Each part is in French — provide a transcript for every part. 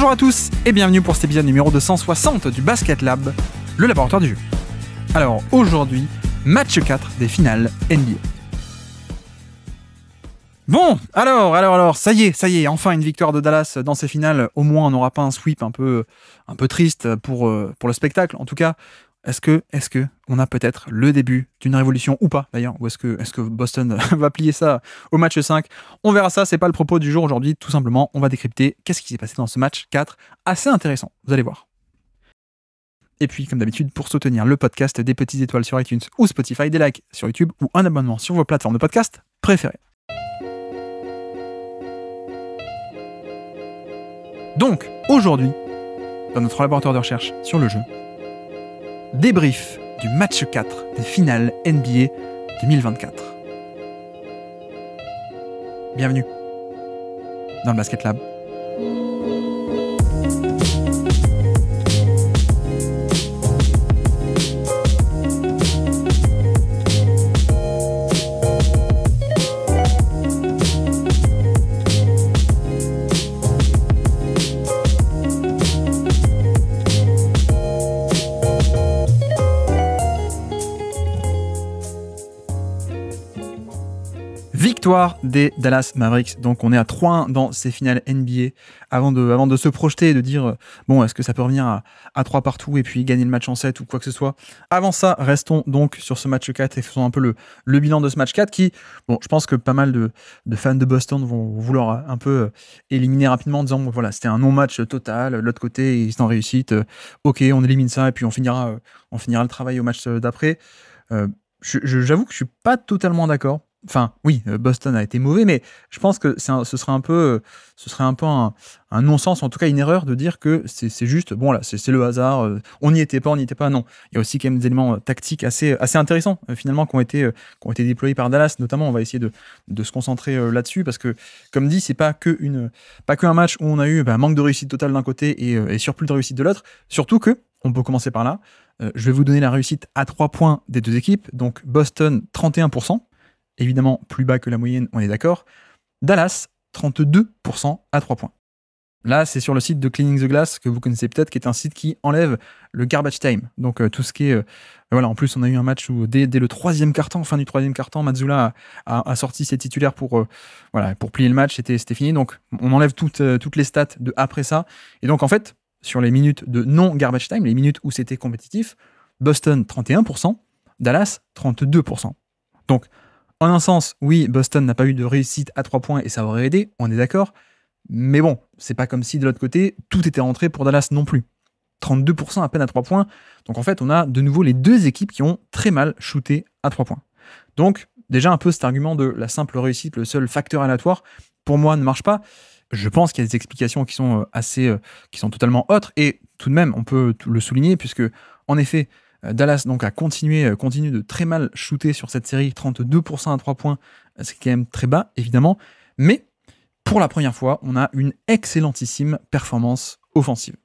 Bonjour à tous et bienvenue pour cet épisode numéro 260 du Basket Lab, le laboratoire du jeu. Alors aujourd'hui, match 4 des finales NBA. Bon, alors, ça y est, enfin une victoire de Dallas dans ces finales. Au moins on n'aura pas un sweep un peu triste pour le spectacle. En tout cas, est-ce que on a peut-être le début d'une révolution ou pas d'ailleurs, ou est-ce que Boston va plier ça au match 5? On verra ça, c'est pas le propos du jour aujourd'hui, tout simplement, on va décrypter qu'est-ce qui s'est passé dans ce match 4, assez intéressant, vous allez voir. Et puis, comme d'habitude, pour soutenir le podcast, des petites étoiles sur iTunes ou Spotify, des likes sur YouTube ou un abonnement sur vos plateformes de podcast préférées. Donc, aujourd'hui, dans notre laboratoire de recherche sur le jeu, débrief du match 4 des finales NBA 2024. Bienvenue dans le Basket Lab. Victoire des Dallas Mavericks, donc on est à 3-1 dans ces finales NBA, avant de se projeter et de dire bon, est-ce que ça peut revenir à 3 partout et puis gagner le match en 7 ou quoi que ce soit. Avant ça, restons donc sur ce match 4 et faisons un peu le bilan de ce match 4 qui, bon, je pense que pas mal de fans de Boston vont vouloir un peu éliminer rapidement en disant bon, voilà, c'était un non-match total, l'autre côté ils sont en réussite, ok, on élimine ça et puis on finira le travail au match d'après. J'avoue que je suis pas totalement d'accord. Enfin, oui, Boston a été mauvais, mais je pense que ce serait un peu un non-sens, en tout cas une erreur de dire que c'est juste, bon là, c'est le hasard, on n'y était pas, non. Il y a aussi quand même des éléments tactiques assez intéressants, finalement, qui ont été déployés par Dallas, notamment, on va essayer de se concentrer là-dessus, parce que, comme dit, c'est pas qu'un match où on a eu manque de réussite totale d'un côté et surplus de réussite de l'autre, surtout que, on peut commencer par là, je vais vous donner la réussite à 3 points des deux équipes, donc Boston, 31%, évidemment plus bas que la moyenne, on est d'accord. Dallas, 32% à 3 points. Là, c'est sur le site de Cleaning the Glass, que vous connaissez peut-être, qui est un site qui enlève le garbage time. Donc tout ce qui est... voilà, en plus, on a eu un match où dès le troisième quart-temps, fin du troisième quart-temps, Mazzulla a sorti ses titulaires pour plier le match, c'était fini. Donc on enlève toutes les stats de après ça. Et donc en fait, sur les minutes de non-garbage time, les minutes où c'était compétitif, Boston, 31%, Dallas, 32%. Donc, en un sens, oui, Boston n'a pas eu de réussite à 3 points et ça aurait aidé, on est d'accord. Mais bon, c'est pas comme si de l'autre côté, tout était rentré pour Dallas non plus. 32% à peine à 3 points. Donc en fait, on a de nouveau les deux équipes qui ont très mal shooté à 3 points. Donc, déjà un peu cet argument de la simple réussite, le seul facteur aléatoire, pour moi, ne marche pas. Je pense qu'il y a des explications qui sont qui sont totalement autres. Et tout de même, on peut le souligner, puisque, en effet, Dallas donc continue de très mal shooter sur cette série, 32% à 3 points, c'est quand même très bas, évidemment. Mais pour la première fois, on a une excellentissime performance offensive.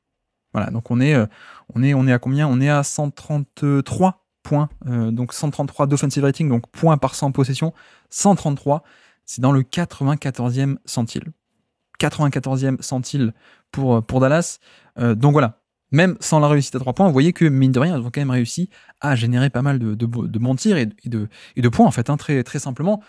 Voilà, donc on est à combien? On est à 133 points, donc 133 d'offensive rating, donc points par 100 possessions, 133, c'est dans le 94e centile. 94e centile pour Dallas, donc voilà. Même sans la réussite à 3 points, vous voyez que, mine de rien, ils ont quand même réussi à générer pas mal de bons tirs et de points, en fait, très, très simplement.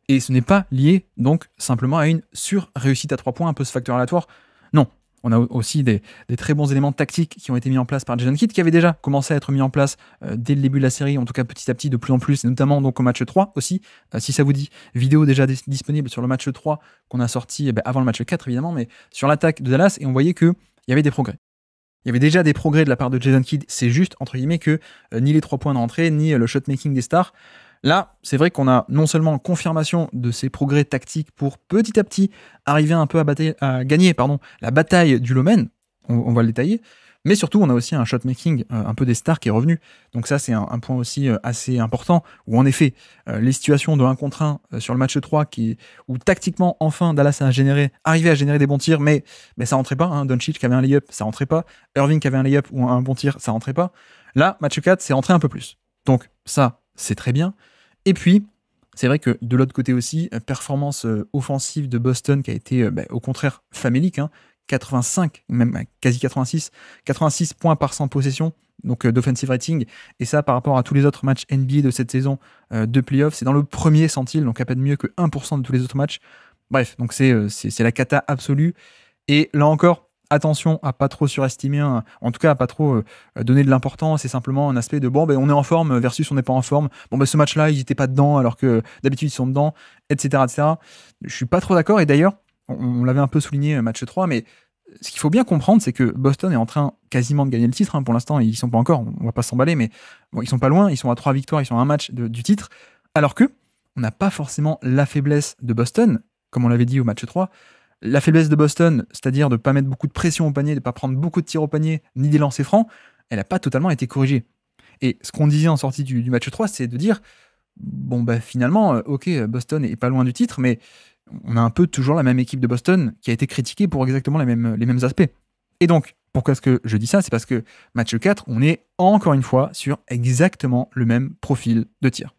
Et ce n'est pas lié, donc, simplement à une sur-réussite à 3 points, un peu ce facteur aléatoire. Non, on a aussi des très bons éléments tactiques qui ont été mis en place par Jason Kidd, qui avait déjà commencé à être mis en place dès le début de la série, en tout cas petit à petit, de plus en plus, et notamment donc au match 3 aussi. Si ça vous dit, vidéo déjà disponible sur le match 3 qu'on a sorti avant le match 4, évidemment, mais sur l'attaque de Dallas, et on voyait qu'il y avait des progrès. Il y avait déjà des progrès de la part de Jason Kidd, c'est juste, entre guillemets, que ni les 3 points d'entrée, ni le shot-making des stars. Là, c'est vrai qu'on a non seulement confirmation de ces progrès tactiques pour petit à petit arriver un peu à gagner la bataille du Lomen, on va le détailler, mais surtout on a aussi un shot-making un peu des stars qui est revenu. Donc ça, c'est un point aussi assez important, où en effet, les situations de 1 contre 1 sur le match 3, où tactiquement, enfin, Dallas arrivait à générer des bons tirs, mais ça rentrait pas. Doncic qui avait un lay-up, ça rentrait pas. Irving qui avait un lay-up ou un bon tir, ça rentrait pas. Là, match 4, c'est rentré un peu plus. Donc ça, c'est très bien. Et puis, c'est vrai que de l'autre côté aussi, performance offensive de Boston qui a été au contraire famélique, 85, même quasi 86 points par 100 possessions, donc d'offensive rating, et ça par rapport à tous les autres matchs NBA de cette saison de playoff, c'est dans le premier centile, donc à peine mieux que 1% de tous les autres matchs. Bref, donc c'est la cata absolue, et là encore, attention à pas trop surestimer, en tout cas à pas trop donner de l'importance, c'est simplement un aspect de bon, on est en forme versus on n'est pas en forme, ce match-là, ils n'étaient pas dedans alors que d'habitude ils sont dedans, etc. Je suis pas trop d'accord, et d'ailleurs, on l'avait un peu souligné match 3, mais ce qu'il faut bien comprendre, c'est que Boston est en train quasiment de gagner le titre. Pour l'instant, ils sont pas encore, on va pas s'emballer, mais bon, ils sont pas loin, ils sont à 3 victoires, ils sont à un match du titre, alors que on n'a pas forcément la faiblesse de Boston, comme on l'avait dit au match 3. La faiblesse de Boston, c'est-à-dire de ne pas mettre beaucoup de pression au panier, de ne pas prendre beaucoup de tirs au panier, ni des lancers francs, elle n'a pas totalement été corrigée. Et ce qu'on disait en sortie du match 3, c'est de dire, finalement, ok, Boston est pas loin du titre, mais on a un peu toujours la même équipe de Boston qui a été critiquée pour exactement les mêmes aspects. Et donc, pourquoi est-ce que je dis ça? C'est parce que match 4, on est encore une fois sur exactement le même profil de tir.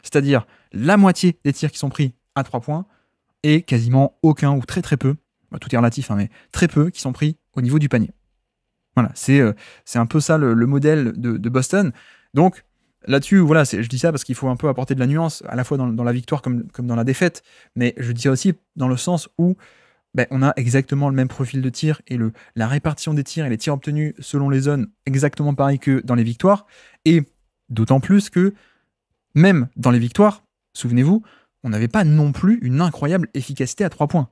C'est-à-dire la moitié des tirs qui sont pris à 3 points, et quasiment aucun, ou très très peu, tout est relatif, mais très peu, qui sont pris au niveau du panier. Voilà, c'est un peu ça le modèle de Boston. Donc là-dessus, voilà, je dis ça parce qu'il faut un peu apporter de la nuance, à la fois dans la victoire comme dans la défaite, mais je dis ça aussi dans le sens où on a exactement le même profil de tir, et la répartition des tirs et les tirs obtenus selon les zones, exactement pareil que dans les victoires, et d'autant plus que même dans les victoires, souvenez-vous, on n'avait pas non plus une incroyable efficacité à 3 points.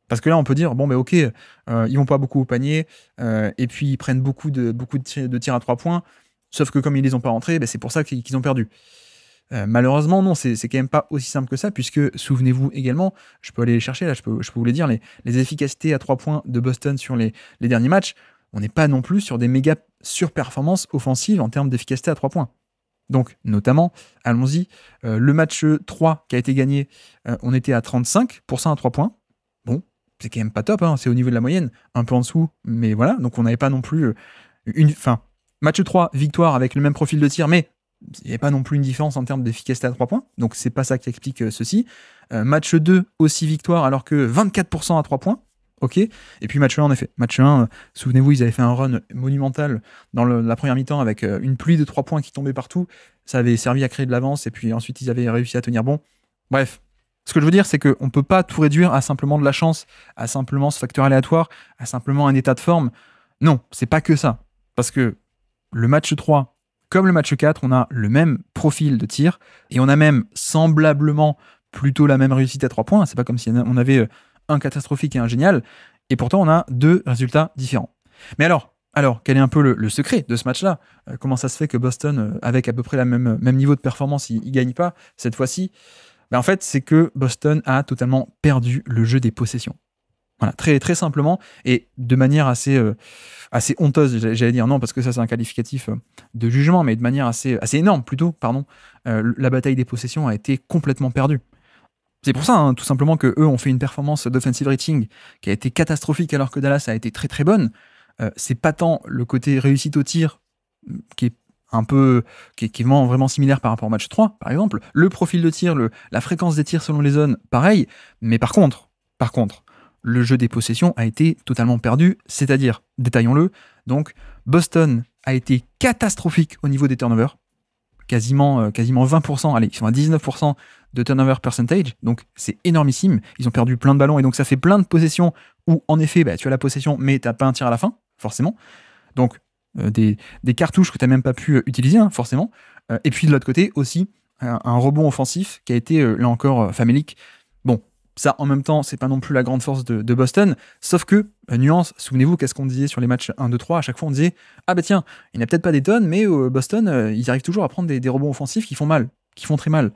Parce que là, on peut dire, ok, ils vont pas beaucoup au panier, et puis ils prennent beaucoup de tirs à 3 points, sauf que comme ils les ont pas rentrés, c'est pour ça qu'ils ont perdu. Malheureusement, non, c'est quand même pas aussi simple que ça, puisque, souvenez-vous également, je peux aller les chercher, là, je peux vous les dire, les efficacités à 3 points de Boston sur les derniers matchs, on n'est pas non plus sur des méga surperformances offensives en termes d'efficacité à 3 points. Donc, notamment, allons-y, le match 3 qui a été gagné, on était à 35% à 3 points. Bon, c'est quand même pas top, c'est au niveau de la moyenne, un peu en dessous, mais voilà, donc on n'avait pas non plus match 3, victoire avec le même profil de tir, mais il n'y avait pas non plus une différence en termes d'efficacité à 3 points, donc c'est pas ça qui explique ceci. Match 2, aussi victoire, alors que 24% à 3 points. Ok, et puis match 1 en effet. Match 1, souvenez-vous, ils avaient fait un run monumental dans la première mi-temps avec une pluie de 3 points qui tombait partout. Ça avait servi à créer de l'avance, et puis ensuite ils avaient réussi à tenir bon. Bref, ce que je veux dire, c'est qu'on ne peut pas tout réduire à simplement de la chance, à simplement ce facteur aléatoire, à simplement un état de forme. Non, c'est pas que ça. Parce que le match 3, comme le match 4, on a le même profil de tir, et on a même semblablement plutôt la même réussite à 3 points. C'est pas comme si on avait un catastrophique et un génial, et pourtant on a 2 résultats différents. Mais alors, quel est un peu le secret de ce match-là? Comment ça se fait que Boston, avec à peu près le même niveau de performance, il gagne pas cette fois-ci? En fait, c'est que Boston a totalement perdu le jeu des possessions. Voilà, très, très simplement, et de manière assez honteuse, j'allais dire, non, parce que ça c'est un qualificatif de jugement, mais de manière assez énorme plutôt, la bataille des possessions a été complètement perdue. C'est pour ça, tout simplement, qu'eux ont fait une performance d'offensive rating qui a été catastrophique alors que Dallas a été très très bonne. C'est pas tant le côté réussite au tir qui est un peu, qui est vraiment similaire par rapport au match 3, par exemple. Le profil de tir, la fréquence des tirs selon les zones, pareil. Mais par contre, le jeu des possessions a été totalement perdu, c'est-à-dire, détaillons-le, donc Boston a été catastrophique au niveau des turnovers. Quasiment 20%, allez, ils sont à 19% de turnover percentage, donc c'est énormissime. Ils ont perdu plein de ballons, et donc ça fait plein de possessions où, en effet, tu as la possession, mais t'as pas un tir à la fin, forcément. Donc, des cartouches que t'as même pas pu utiliser, forcément. Et puis, de l'autre côté, aussi, un rebond offensif qui a été, là encore, famélique. Bon, ça, en même temps, c'est pas non plus la grande force de Boston, sauf que, nuance, souvenez-vous, qu'est-ce qu'on disait sur les matchs 1, 2, 3, à chaque fois on disait, tiens, il n'y a peut-être pas des tonnes, mais Boston, ils arrivent toujours à prendre des rebonds offensifs qui font très mal.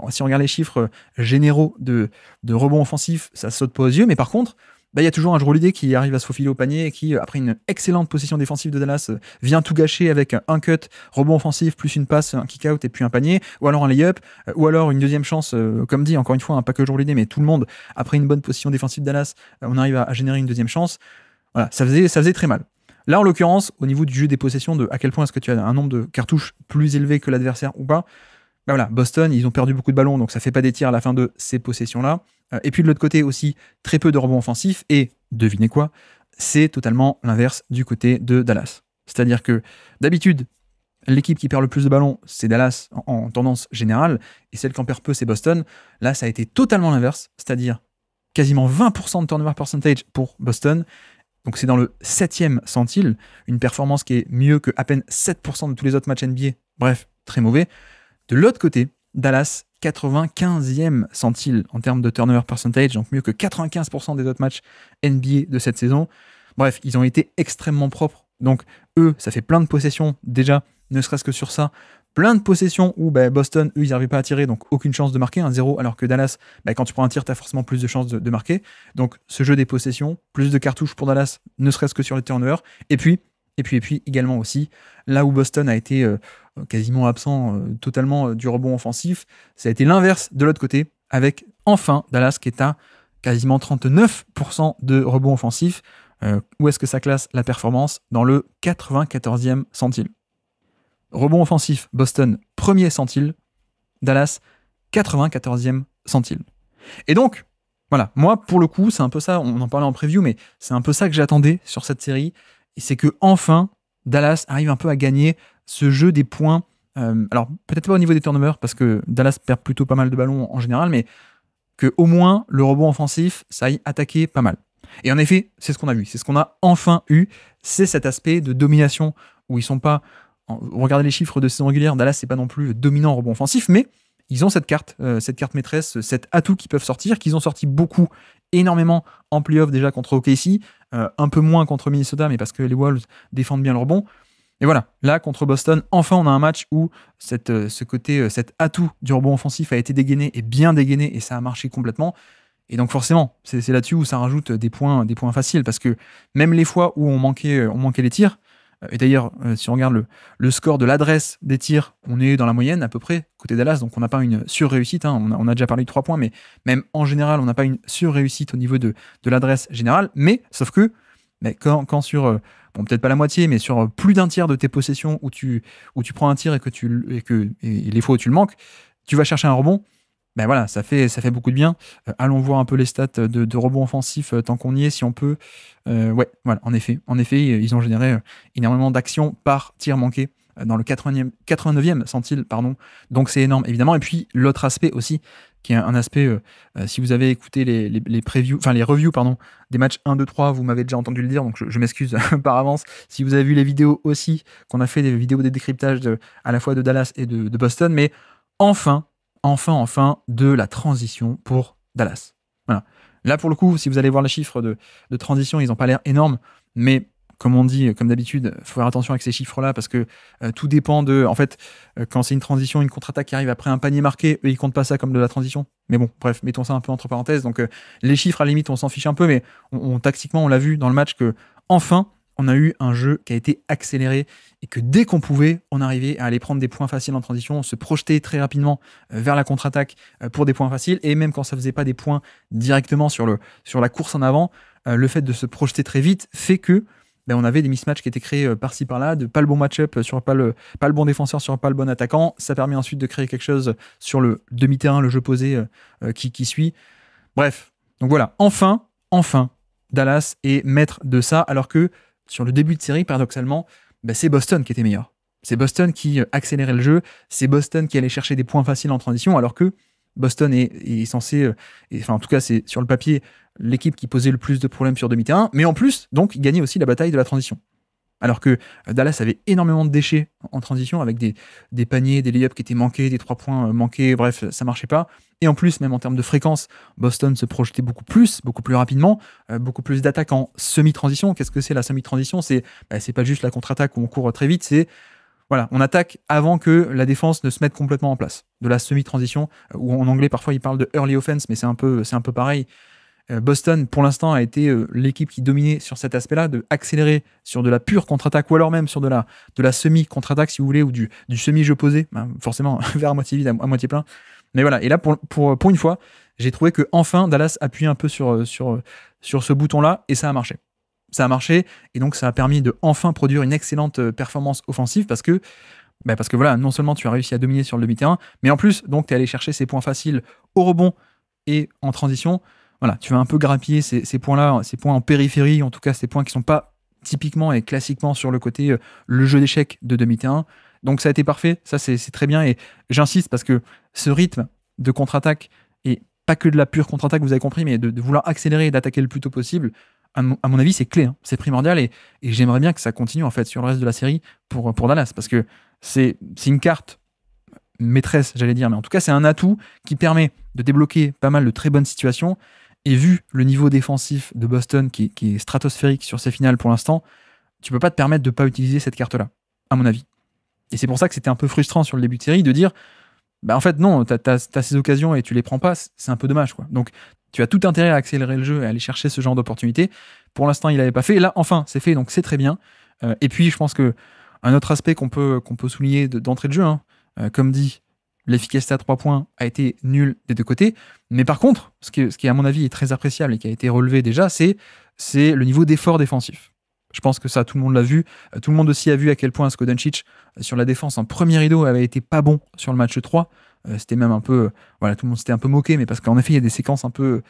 Si on regarde les chiffres généraux de rebonds offensifs, ça saute pas aux yeux, mais par contre, il y a toujours un Jrue Holiday qui arrive à se faufiler au panier et qui, après une excellente possession défensive de Dallas, vient tout gâcher avec un cut, rebond offensif, plus une passe, un kick-out et puis un panier, ou alors un lay-up, ou alors une deuxième chance, comme dit, encore une fois, pas que Jrue Holiday, mais tout le monde, après une bonne position défensive de Dallas, on arrive à générer une deuxième chance. Voilà, ça faisait très mal. Là, en l'occurrence, au niveau du jeu des possessions, de à quel point est-ce que tu as un nombre de cartouches plus élevé que l'adversaire ou pas, bah voilà, Boston, ils ont perdu beaucoup de ballons, donc ça fait pas des tirs à la fin de ces possessions-là. Et puis de l'autre côté aussi, très peu de rebonds offensifs, et devinez quoi, c'est totalement l'inverse du côté de Dallas. C'est-à-dire que d'habitude, l'équipe qui perd le plus de ballons, c'est Dallas en tendance générale, et celle qui en perd peu, c'est Boston. Là, ça a été totalement l'inverse, c'est-à-dire quasiment 20% de turnover percentage pour Boston. Donc c'est dans le 7e centile, une performance qui est mieux que à peine 7% de tous les autres matchs NBA. Bref, très mauvais. De l'autre côté, Dallas, 95e centile en termes de turnover percentage, donc mieux que 95% des autres matchs NBA de cette saison. Bref, ils ont été extrêmement propres. Donc eux, ça fait plein de possessions déjà, ne serait-ce que sur ça. Plein de possessions où Boston, eux, ils n'arrivaient pas à tirer, donc aucune chance de marquer, 1-0, alors que Dallas, quand tu prends un tir, tu as forcément plus de chances de marquer. Donc ce jeu des possessions, plus de cartouches pour Dallas, ne serait-ce que sur les turnovers. Et puis également aussi, là où Boston a été quasiment absent totalement du rebond offensif, ça a été l'inverse de l'autre côté, avec enfin Dallas qui est à quasiment 39% de rebond offensif. Où est-ce que ça classe la performance? Dans le 94e centile. Rebond offensif, Boston, premier centile. Dallas, 94e centile. Et donc, voilà, moi, pour le coup, c'est un peu ça, on en parlait en preview, mais c'est un peu ça que j'attendais sur cette série. Et c'est que enfin, Dallas arrive un peu à gagner ce jeu des points. Alors, peut-être pas au niveau des turnovers, parce que Dallas perd plutôt pas mal de ballons en général, mais que au moins le rebond offensif, ça aille attaquer pas mal. Et en effet, c'est ce qu'on a vu, c'est ce qu'on a enfin eu, c'est cet aspect de domination où ils sont pas. Regardez les chiffres de saison régulière, Dallas c'est pas non plus dominant en rebond offensif, mais ils ont cette carte maîtresse, cet atout qu'ils peuvent sortir, qu'ils ont sorti beaucoup, énormément en playoff déjà contre OKC, un peu moins contre Minnesota, mais parce que les Wolves défendent bien le rebond. Et voilà, là contre Boston, enfin on a un match où cet atout du rebond offensif a été dégainé et bien dégainé et ça a marché complètement. Et donc forcément, c'est là-dessus où ça rajoute des points faciles parce que même les fois où on manquait les tirs, et d'ailleurs, si on regarde le score de l'adresse des tirs, on est dans la moyenne à peu près, côté Dallas, donc on n'a pas une sur-réussite, hein, on a déjà parlé de 3 points, mais même en général, on n'a pas une sur-réussite au niveau de l'adresse générale, mais sauf que quand sur, bon peut-être pas la moitié, mais sur plus d'un tiers de tes possessions où tu prends un tir et les fois où tu le manques, tu vas chercher un rebond, voilà, ça fait beaucoup de bien. Allons voir un peu les stats de rebond offensif tant qu'on y est, si on peut. Ouais, voilà, en effet, ils ont généré énormément d'actions par tir manqué dans le 89e centile, pardon. Donc c'est énorme, évidemment. Et puis l'autre aspect aussi, qui est un aspect, si vous avez écouté les previews, enfin les reviews, pardon, des matchs 1, 2, 3, vous m'avez déjà entendu le dire, donc je m'excuse par avance. Si vous avez vu les vidéos aussi, qu'on a fait des vidéos des décryptages à la fois de Dallas et de Boston, mais enfin, de la transition pour Dallas. Voilà. Là, pour le coup, si vous allez voir les chiffres de transition, ils n'ont pas l'air énormes, mais comme on dit, comme d'habitude, il faut faire attention avec ces chiffres-là parce que tout dépend de... En fait, quand c'est une transition, une contre-attaque qui arrive après un panier marqué, eux, ils comptent pas ça comme de la transition. Mais bon, bref, mettons ça un peu entre parenthèses. Donc, les chiffres, à la limite, on s'en fiche un peu, mais tactiquement, on l'a vu dans le match que, enfin, on a eu un jeu qui a été accéléré et que dès qu'on pouvait, on arrivait à aller prendre des points faciles en transition, se projeter très rapidement vers la contre-attaque pour des points faciles. Et même quand ça faisait pas des points directement sur la course en avant, le fait de se projeter très vite fait que on avait des mismatchs qui étaient créés par-ci par-là, de pas le bon match-up, sur pas le bon défenseur, sur pas le bon attaquant. Ça permet ensuite de créer quelque chose sur le demi-terrain, le jeu posé qui suit. Bref, donc voilà, enfin, Dallas est maître de ça, alors que sur le début de série, paradoxalement, c'est Boston qui était meilleur. C'est Boston qui accélérait le jeu, c'est Boston qui allait chercher des points faciles en transition, alors que Boston est censé, enfin en tout cas c'est sur le papier, l'équipe qui posait le plus de problèmes sur demi-terrain, mais en plus, donc, il gagnait aussi la bataille de la transition. Alors que Dallas avait énormément de déchets en transition, avec des paniers, des lay-ups qui étaient manqués, des 3 points manqués, bref, ça marchait pas. Et en plus, même en termes de fréquence, Boston se projetait beaucoup plus rapidement, beaucoup plus d'attaques en semi-transition. Qu'est-ce que c'est la semi-transition ? C'est pas juste la contre-attaque où on court très vite, c'est voilà, on attaque avant que la défense ne se mette complètement en place. De la semi-transition, où en anglais parfois ils parlent de early offense, mais c'est un peu pareil. Boston, pour l'instant, a été l'équipe qui dominait sur cet aspect-là, de accélérer sur de la pure contre-attaque, ou alors même sur de la semi-contre-attaque, si vous voulez, ou du semi-jeu posé, forcément, vers à moitié vide, à moitié plein. Mais voilà, et là, pour une fois, j'ai trouvé que enfin Dallas appuyait un peu sur ce bouton-là, et ça a marché. Ça a marché, et donc ça a permis de enfin produire une excellente performance offensive, parce que Parce que voilà, non seulement tu as réussi à dominer sur le demi-terrain, mais en plus, donc tu es allé chercher ces points faciles au rebond et en transition. Voilà, tu vas un peu grappiller ces points-là, ces points en périphérie, en tout cas ces points qui sont pas typiquement et classiquement sur le côté le jeu d'échecs de demi-terrain. Donc ça a été parfait, ça c'est très bien, et j'insiste parce que ce rythme de contre-attaque, et pas que de la pure contre-attaque, vous avez compris, mais de vouloir accélérer et d'attaquer le plus tôt possible, à mon avis c'est clé, hein, c'est primordial, et j'aimerais bien que ça continue en fait sur le reste de la série pour Dallas, parce que c'est une carte maîtresse, j'allais dire, mais en tout cas c'est un atout qui permet de débloquer pas mal de très bonnes situations. Et vu le niveau défensif de Boston qui est stratosphérique sur ces finales pour l'instant, tu peux pas te permettre de pas utiliser cette carte-là, à mon avis. Et c'est pour ça que c'était un peu frustrant sur le début de série de dire, en fait non, t'as ces occasions et tu les prends pas, c'est un peu dommage, quoi. Donc tu as tout intérêt à accélérer le jeu et à aller chercher ce genre d'opportunité. Pour l'instant, il l'avait pas fait. Et là, enfin, c'est fait, donc c'est très bien. Et puis, je pense que un autre aspect qu'on peut souligner d'entrée de jeu, hein, comme dit, l'efficacité à 3 points a été nulle des deux côtés. Mais par contre, ce qui à mon avis est très appréciable et qui a été relevé déjà, c'est le niveau d'effort défensif. Je pense que ça, tout le monde l'a vu. Tout le monde aussi a vu à quel point Sco Doncic, sur la défense en premier rideau, avait été pas bon sur le match 3. C'était même un peu... Voilà, tout le monde s'était un peu moqué, mais parce qu'en effet, il y a des séquences un peu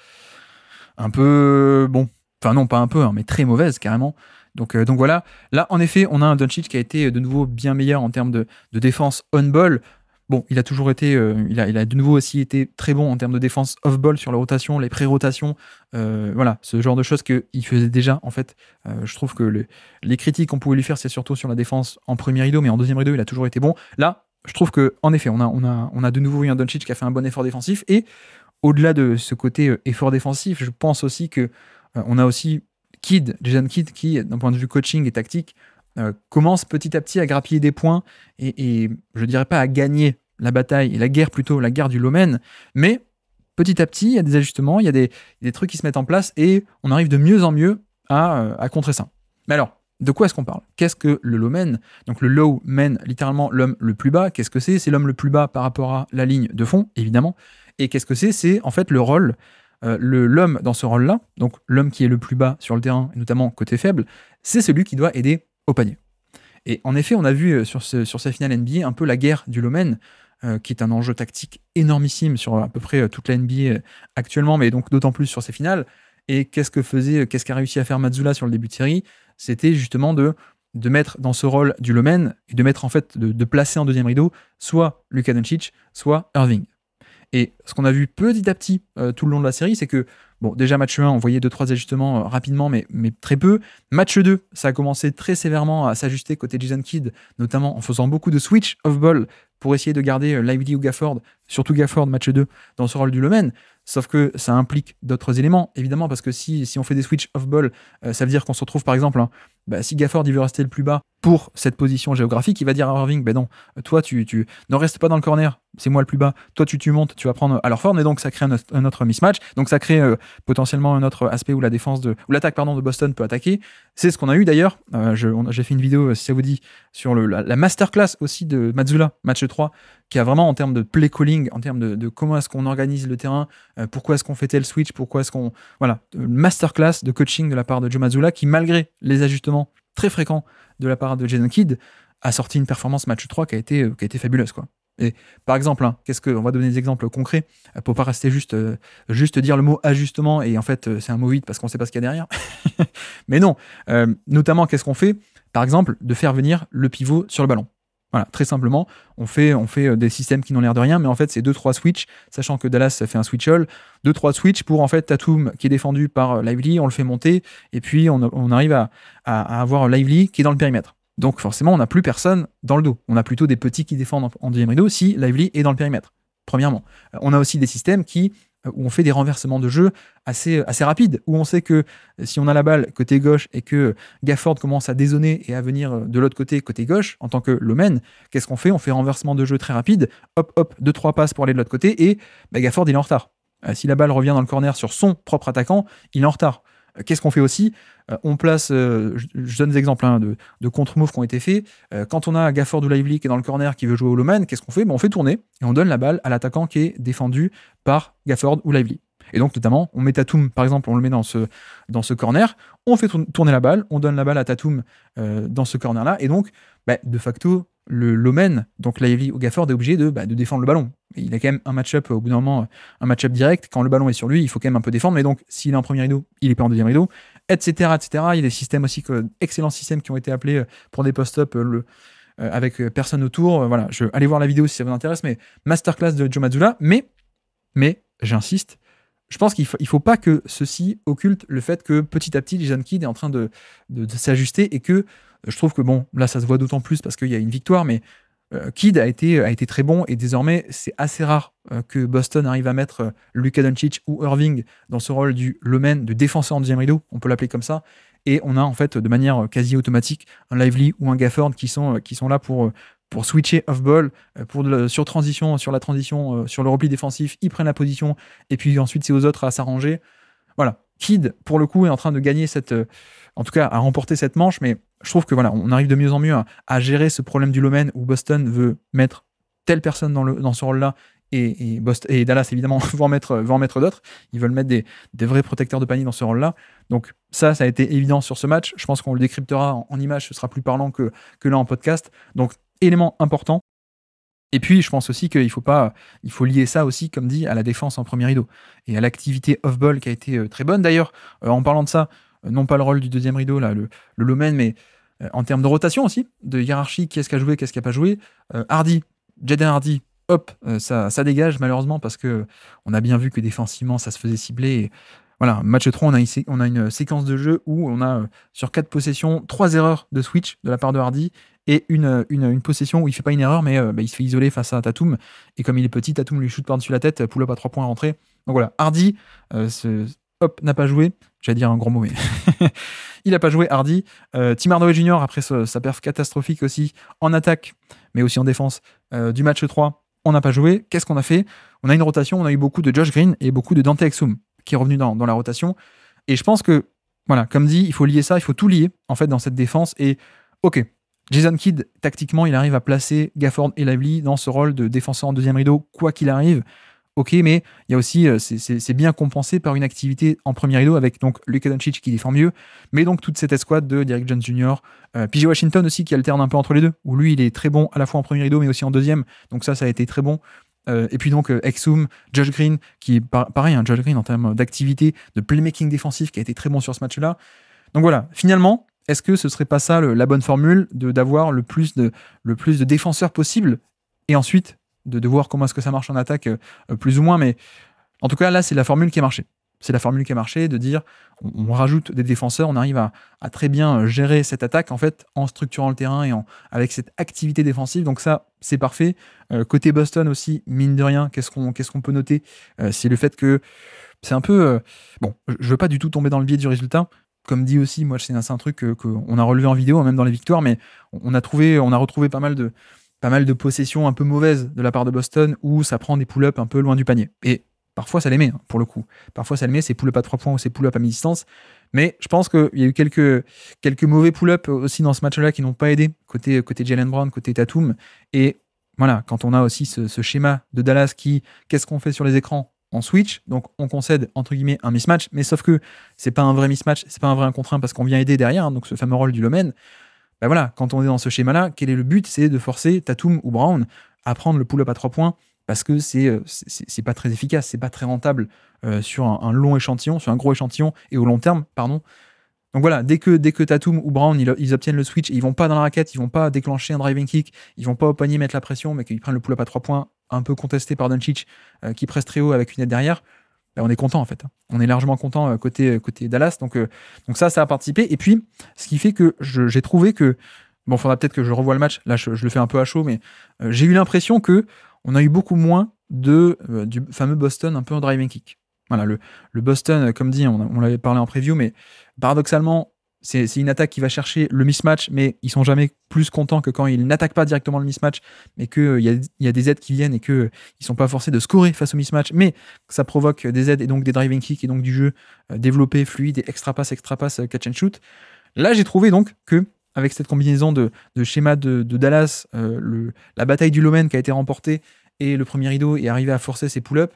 bon. Enfin non, pas un peu, hein, mais très mauvaises, carrément. Donc voilà. Là, en effet, on a un Doncic qui a été de nouveau bien meilleur en termes de défense on-ball. Bon, il a toujours été, il a de nouveau aussi été très bon en termes de défense off-ball sur les rotations, les pré-rotations, voilà, ce genre de choses qu'il faisait déjà, en fait. Je trouve que les critiques qu'on pouvait lui faire, c'est surtout sur la défense en premier rideau, mais en deuxième rideau, il a toujours été bon. Là, je trouve qu'en effet, on a de nouveau eu un Doncic qui a fait un bon effort défensif, et au-delà de ce côté effort défensif, je pense aussi que on a aussi Jason Kidd, qui, d'un point de vue coaching et tactique, commence petit à petit à grappiller des points et je dirais pas à gagner la bataille et la guerre, plutôt la guerre du Lomen, mais petit à petit il y a des ajustements, il y a des trucs qui se mettent en place et on arrive de mieux en mieux à contrer ça. Mais alors, de quoi est-ce qu'on parle? Qu'est-ce que le Lomen? Donc le low man, littéralement l'homme le plus bas. Qu'est-ce que c'est? C'est l'homme le plus bas par rapport à la ligne de fond, évidemment. Et qu'est-ce que c'est? C'est en fait le rôle, l'homme dans ce rôle-là, donc l'homme qui est le plus bas sur le terrain, et notamment côté faible, c'est celui qui doit aider au panier. Et en effet, on a vu sur ces finales NBA un peu la guerre du Lomen, qui est un enjeu tactique énormissime sur à peu près toute la NBA actuellement, mais donc d'autant plus sur ces finales. Et qu'est-ce qu'a réussi à faire Mazzulla sur le début de série? C'était justement de mettre dans ce rôle du Lomen et de mettre en fait de placer en deuxième rideau soit Luka Doncic, soit Irving. Et ce qu'on a vu petit à petit tout le long de la série, c'est que, bon, déjà match 1, on voyait 2-3 ajustements rapidement, mais très peu. Match 2, ça a commencé très sévèrement à s'ajuster côté Jason Kidd, notamment en faisant beaucoup de switch off-ball pour essayer de garder Lively ou Gafford, surtout Gafford, match 2, dans ce rôle du Lomen. Sauf que ça implique d'autres éléments, évidemment, parce que si on fait des switch off-ball, ça veut dire qu'on se retrouve, par exemple, si Gafford il veut rester le plus bas pour cette position géographique, il va dire à Irving, non, toi tu ne restes pas dans le corner, c'est moi le plus bas, toi tu montes, tu vas prendre à leur forme, et donc ça crée un autre mismatch, donc ça crée potentiellement un autre aspect où l'attaque de Boston peut attaquer. C'est ce qu'on a eu d'ailleurs. J'ai fait une vidéo, si ça vous dit, sur la masterclass aussi de Mazzulla, match 3, qui a vraiment, en termes de play calling, en termes de comment est-ce qu'on organise le terrain, pourquoi est-ce qu'on fait tel switch, pourquoi est-ce qu'on... Voilà, masterclass de coaching de la part de Joe Mazzulla, qui, malgré les ajustements très fréquents de la part de Jason Kidd, a sorti une performance match 3 qui a été fabuleuse, quoi. Et par exemple, on va donner des exemples concrets pour pas rester juste dire le mot ajustement et en fait c'est un mot vide parce qu'on sait pas ce qu'il y a derrière. Mais non, notamment qu'est-ce qu'on fait? Par exemple, de faire venir le pivot sur le ballon. Voilà, très simplement, on fait des systèmes qui n'ont l'air de rien, mais en fait c'est 2-3 switch, sachant que Dallas fait un switch all, 2-3 switch pour en fait Tatum qui est défendu par Lively, on le fait monter et puis on arrive à avoir Lively qui est dans le périmètre. Donc forcément, on n'a plus personne dans le dos. On a plutôt des petits qui défendent en deuxième rideau si Lively est dans le périmètre, premièrement. On a aussi des systèmes où on fait des renversements de jeu assez rapides, où on sait que si on a la balle côté gauche et que Gafford commence à dézoner et à venir de l'autre côté gauche, en tant que Lomen, qu'est-ce qu'on fait? On fait renversement de jeu très rapide, hop, 2-3 passes pour aller de l'autre côté, et Gafford, il est en retard. Si la balle revient dans le corner sur son propre attaquant, il est en retard. Qu'est-ce qu'on fait aussi? On place, je donne des exemples de contre-moves qui ont été faits. Quand on a Gafford ou Lively qui est dans le corner qui veut jouer au Loman, qu'est-ce qu'on fait? On fait tourner et on donne la balle à l'attaquant qui est défendu par Gafford ou Lively. Et donc notamment, on met Tatum, par exemple, on le met dans ce corner, on fait tourner la balle, on donne la balle à Tatum dans ce corner-là, et donc de facto, le Lomen, donc Lively ou Gafford, est obligé de défendre le ballon. Et il a quand même un match-up au bout d'un moment, un match-up direct. Quand le ballon est sur lui, il faut quand même un peu défendre. Mais donc, s'il est en premier rideau, il est pas en deuxième rideau, etc., etc. Il y a des systèmes aussi, excellents systèmes qui ont été appelés pour des post-up avec personne autour. Voilà, allez voir la vidéo si ça vous intéresse. Mais masterclass de Joe Mazzulla. Mais j'insiste, je pense qu'il faut pas que ceci occulte le fait que petit à petit, Jason Kidd est en train de s'ajuster et que je trouve que bon, là ça se voit d'autant plus parce qu'il y a une victoire, mais Kidd a été très bon et désormais c'est assez rare que Boston arrive à mettre Luka Doncic ou Irving dans ce rôle du Lomen, de défenseur en deuxième rideau, on peut l'appeler comme ça, et on a en fait de manière quasi automatique un Lively ou un Gafford qui sont là pour switcher off-ball, sur la transition, sur le repli défensif, ils prennent la position, et puis ensuite c'est aux autres à s'arranger. Voilà. Kidd, pour le coup, est en train de gagner en tout cas, à remporter cette manche, mais je trouve que voilà, on arrive de mieux en mieux à gérer ce problème du Lomen où Boston veut mettre telle personne dans ce rôle-là, et Dallas, évidemment, veut en mettre d'autres. Ils veulent mettre des vrais protecteurs de panier dans ce rôle-là. Donc ça a été évident sur ce match. Je pense qu'on le décryptera en images, ce sera plus parlant que là en podcast. Donc, élément important. Et puis, je pense aussi il faut lier ça aussi, comme dit, à la défense en premier rideau et à l'activité off-ball qui a été très bonne. D'ailleurs, en parlant de ça, non pas le rôle du deuxième rideau, là, le Lomen, mais en termes de rotation aussi, de hiérarchie, qui est-ce qui a joué, qu'est-ce qui n'a pas joué. Jaden Hardy, hop, ça dégage malheureusement parce que on a bien vu que défensivement, ça se faisait cibler. Et voilà, match 3, on a une séquence de jeu où on a, sur 4 possessions, 3 erreurs de switch de la part de Hardy et une possession où il fait pas une erreur, mais il se fait isoler face à Tatum. Et comme il est petit, Tatum lui shoot par-dessus la tête, pull-up à 3 points à rentrer. Donc voilà, Hardy, n'a pas joué. J'allais dire un gros mot, mais il n'a pas joué, Hardy. Tim Hardaway Jr., après sa perf catastrophique aussi, en attaque, mais aussi en défense, du match 3, on n'a pas joué. Qu'est-ce qu'on a fait? On a une rotation, on a eu beaucoup de Josh Green et beaucoup de Dante Exum qui est revenu dans la rotation. Et je pense que, voilà, comme dit, il faut lier ça, il faut tout lier, en fait, dans cette défense. Et, ok, Jason Kidd, tactiquement, il arrive à placer Gafford et Lively dans ce rôle de défenseur en deuxième rideau, quoi qu'il arrive. Ok, mais il y a aussi, c'est bien compensé par une activité en premier rideau avec donc Luka Doncic qui défend mieux, mais donc toute cette escouade de Derrick Jones Jr., PJ Washington aussi qui alterne un peu entre les deux, où lui il est très bon à la fois en premier rideau mais aussi en deuxième, donc ça a été très bon. Et puis donc Exum, Josh Green, qui est pareil, Josh Green en termes d'activité, de playmaking défensif qui a été très bon sur ce match-là. Donc voilà, finalement, est-ce que ce serait pas ça la bonne formule d'avoir le plus de défenseurs possible et ensuite de voir comment est-ce que ça marche en attaque, plus ou moins, mais en tout cas là c'est la formule qui a marché. C'est la formule qui a marché, de dire on rajoute des défenseurs, on arrive à très bien gérer cette attaque en fait en structurant le terrain et avec cette activité défensive. Donc ça c'est parfait. Côté Boston aussi, mine de rien, qu'est-ce qu'on peut noter, c'est le fait que c'est un peu bon, je veux pas du tout tomber dans le biais du résultat. Comme dit aussi, moi c'est un truc qu'on a relevé en vidéo, même dans les victoires, mais on a retrouvé pas mal de possessions un peu mauvaises de la part de Boston où ça prend des pull-ups un peu loin du panier. Et parfois ça les met, pour le coup. Parfois ça les met, c'est pull-up à 3 points ou c'est pull-up à mi-distance. Mais je pense qu'il y a eu quelques mauvais pull-ups aussi dans ce match-là qui n'ont pas aidé, côté Jaylen Brown, côté Tatum. Et voilà, quand on a aussi ce schéma de Dallas qu'est-ce qu'on fait sur les écrans? En switch, donc on concède entre guillemets un mismatch, mais sauf que c'est pas un vrai mismatch, c'est pas un vrai 1 contre 1 parce qu'on vient aider derrière, donc ce fameux rôle du Lomen. Ben voilà, quand on est dans ce schéma-là, quel est le but? C'est de forcer Tatum ou Brown à prendre le pull-up à 3 points parce que c'est pas très efficace, c'est pas très rentable sur un long échantillon, sur un gros échantillon et au long terme, pardon. Donc voilà, dès que Tatum ou Brown ils obtiennent le switch, ils vont pas dans la raquette, ils vont pas déclencher un driving kick, ils vont pas au panier mettre la pression, mais qu'ils prennent le pull-up à 3 points, un peu contesté par Doncic, qui presse très haut avec une aide derrière. Ben on est content en fait. On est largement content côté Dallas. Donc ça a participé. Et puis, ce qui fait que j'ai trouvé que bon, faudra peut-être que je revoie le match. Là, je le fais un peu à chaud, mais j'ai eu l'impression que on a eu beaucoup moins du fameux Boston un peu en driving kick. Voilà, le Boston, comme dit, on l'avait parlé en preview, mais paradoxalement, c'est une attaque qui va chercher le mismatch, mais ils sont jamais plus contents que quand ils n'attaquent pas directement le mismatch, mais qu'il y a des aides qui viennent et qu'ils ne sont pas forcés de scorer face au mismatch, mais que ça provoque des aides et donc des driving kicks et donc du jeu développé, fluide, et extra pass, catch and shoot. Là, j'ai trouvé donc que avec cette combinaison de schéma de Dallas, la bataille du Lomen qui a été remportée et le premier rideau est arrivé à forcer ses pull-ups,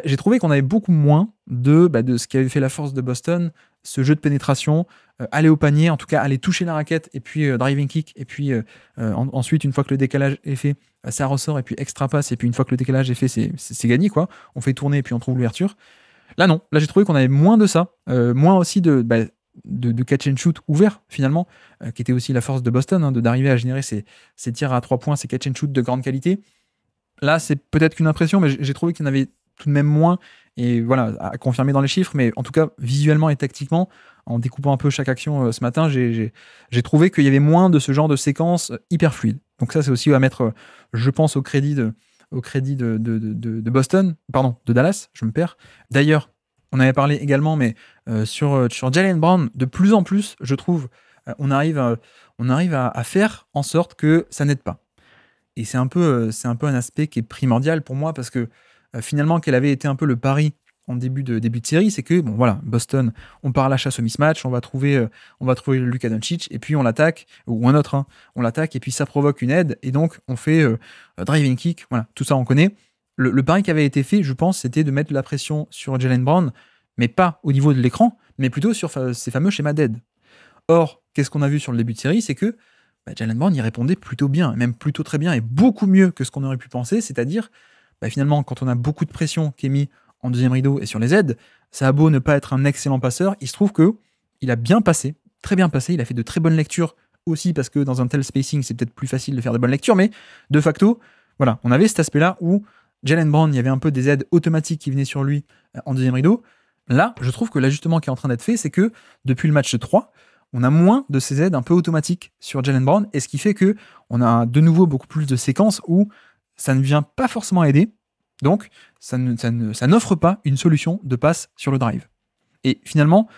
j'ai trouvé qu'on avait beaucoup moins de ce qui avait fait la force de Boston ce jeu de pénétration, aller au panier, en tout cas aller toucher la raquette, et puis driving kick, et puis ensuite, une fois que le décalage est fait, ça ressort, et puis extra passe, et puis une fois que le décalage est fait, c'est gagné, quoi. On fait tourner, et puis on trouve l'ouverture. Là, non. Là, j'ai trouvé qu'on avait moins de ça, moins aussi de catch and shoot ouvert, finalement, qui était aussi la force de Boston, hein, d'arriver à générer ces tirs à 3 points, ces catch and shoot de grande qualité. Là, c'est peut-être qu'une impression, mais j'ai trouvé qu'il y en avait tout de même moins, et voilà, à confirmer dans les chiffres, mais en tout cas, visuellement et tactiquement, en découpant un peu chaque action ce matin, j'ai trouvé qu'il y avait moins de ce genre de séquence hyper fluide. Donc ça, c'est aussi à mettre, je pense, au crédit de Boston, pardon, de Dallas, je me perds. D'ailleurs, on avait parlé également, mais sur Jaylen Brown, de plus en plus, je trouve, on arrive à faire en sorte que ça n'aide pas. Et c'est un peu un aspect qui est primordial pour moi, parce que finalement, quel avait été un peu le pari en début de série, c'est que, bon voilà, Boston, on part à la chasse au mismatch, on va trouver Luka Doncic, et puis on l'attaque, ou un autre, hein, on l'attaque, et puis ça provoque une aide, et donc on fait driving kick, voilà, tout ça on connaît. Le pari qui avait été fait, je pense, c'était de mettre la pression sur Jaylen Brown, mais pas au niveau de l'écran, mais plutôt sur ces fameux schémas d'aide. Or, qu'est-ce qu'on a vu sur le début de série, c'est que Jaylen Brown y répondait plutôt bien, même plutôt très bien, et beaucoup mieux que ce qu'on aurait pu penser, c'est-à-dire, finalement, quand on a beaucoup de pression qui est mise en deuxième rideau et sur les aides, ça a beau ne pas être un excellent passeur, il se trouve que il a bien passé, très bien passé, il a fait de très bonnes lectures aussi, parce que dans un tel spacing, c'est peut-être plus facile de faire de bonnes lectures, mais de facto, voilà, on avait cet aspect-là où Jaylen Brown, il y avait un peu des aides automatiques qui venaient sur lui en deuxième rideau. Là, je trouve que l'ajustement qui est en train d'être fait, c'est que depuis le match 3, on a moins de ces aides un peu automatiques sur Jaylen Brown, et ce qui fait que on a de nouveau beaucoup plus de séquences où ça ne vient pas forcément aider, donc ça n'offre pas une solution de passe sur le drive. Et finalement,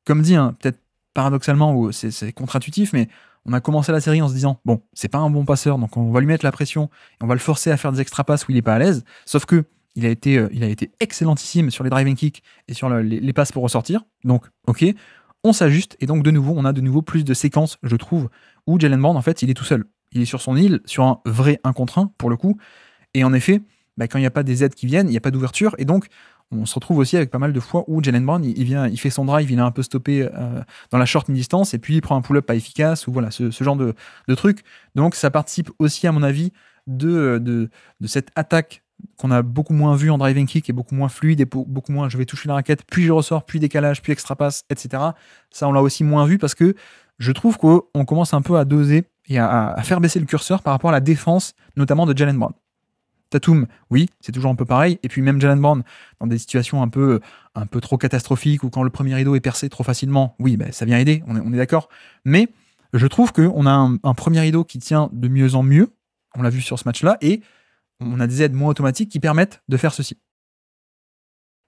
comme dit, hein, peut-être paradoxalement, ou c'est contre-intuitif, mais on a commencé la série en se disant, bon, c'est pas un bon passeur, donc on va lui mettre la pression, et on va le forcer à faire des extra passes où il est pas à l'aise, sauf que il a été excellentissime sur les driving kicks et sur les passes pour ressortir, donc ok, on s'ajuste, et donc de nouveau, on a de nouveau plus de séquences, je trouve, où Jaylen Brown, en fait, il est tout seul. Il est sur son île, sur un vrai 1 contre 1, pour le coup, et en effet, quand il n'y a pas des aides qui viennent, il n'y a pas d'ouverture, et donc on se retrouve aussi avec pas mal de fois où Jaylen Brown, il fait son drive, il est un peu stoppé dans la short mi-distance, et puis il prend un pull-up pas efficace, ou voilà, ce genre de truc. Donc ça participe aussi, à mon avis, de cette attaque qu'on a beaucoup moins vu en driving kick, et beaucoup moins fluide, et beaucoup moins je vais toucher la raquette, puis je ressors, puis décalage, puis extra passe, etc. Ça, on l'a aussi moins vu, parce que je trouve qu'on commence un peu à doser et à faire baisser le curseur par rapport à la défense, notamment de Jaylen Brown. Tatum, oui, c'est toujours un peu pareil, et puis même Jaylen Brown, dans des situations un peu trop catastrophiques, ou quand le premier rideau est percé trop facilement, oui, ça vient aider, on est d'accord, mais je trouve qu'on a un premier rideau qui tient de mieux en mieux, on l'a vu sur ce match-là, et on a des aides moins automatiques qui permettent de faire ceci.